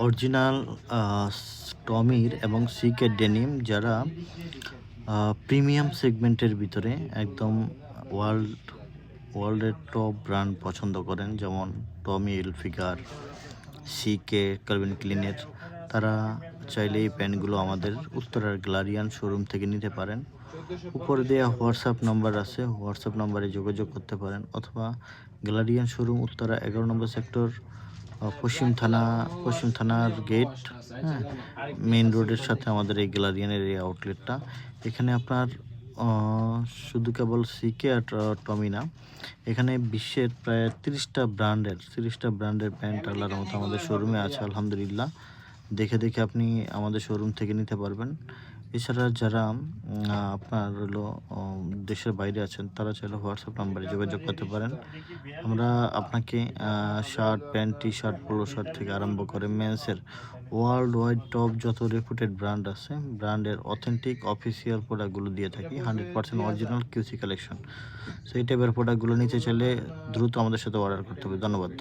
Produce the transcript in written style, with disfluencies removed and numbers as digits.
Original টমির এবং সিকের denim যারা premium সেগমেন্টের ভিতরে একদম ওয়ার্ল্ড ওয়ার্ল্ডের টপ ব্র্যান্ড পছন্দ করেন, যেমন টমি হিলফিগার, সিকে, ক্যালভিন ক্লিনের, তারা চাইলে এই প্যান্টগুলো আমাদের উত্তরার গ্লারিয়ান শোরুম থেকে নিতে পারেন। উপরে দেওয়া হোয়াটসঅ্যাপ নাম্বার আছে, হোয়াটসঅ্যাপ নাম্বারে যোগাযোগ করতে পারেন, অথবা গ্লারিয়ান শোরুম উত্তরা 11 নম্বর সেক্টর, পশ্চিম থানার গেট, হ্যাঁ, মেইন রোডের সাথে আমাদের এই গ্যালারিয়ানের এই আউটলেটটা। এখানে আপনার শুধু কেবল সিকে আর টমি না, এখানে বিশ্বের প্রায় 30টা ব্র্যান্ডের প্যান্ট আল্লাহর মতো আমাদের শোরুমে আছে আলহামদুলিল্লাহ। দেখে দেখে আপনি আমাদের শোরুম থেকে নিতে পারবেন। এছাড়া যারা আপনার হলো দেশের বাইরে আছেন, তারা চাইলে হোয়াটসঅ্যাপ নাম্বারে যোগাযোগ করতে পারেন। আমরা আপনাকে shirt, pant, T shirt, polo shirt থেকে আরম্ভ করে মেন্সের ওয়ার্ল্ড ওয়াইড টপ যত রেপুটেড ব্র্যান্ড আছে, ব্র্যান্ডের অথেন্টিক অফিসিয়াল প্রোডাক্টগুলো দিয়ে থাকি, 100% অরিজিনাল কিউসি কালেকশন। সেই টাইপের প্রোডাক্টগুলো নিতে চাইলে দ্রুত আমাদের সাথে অর্ডার করতে হবে। ধন্যবাদ।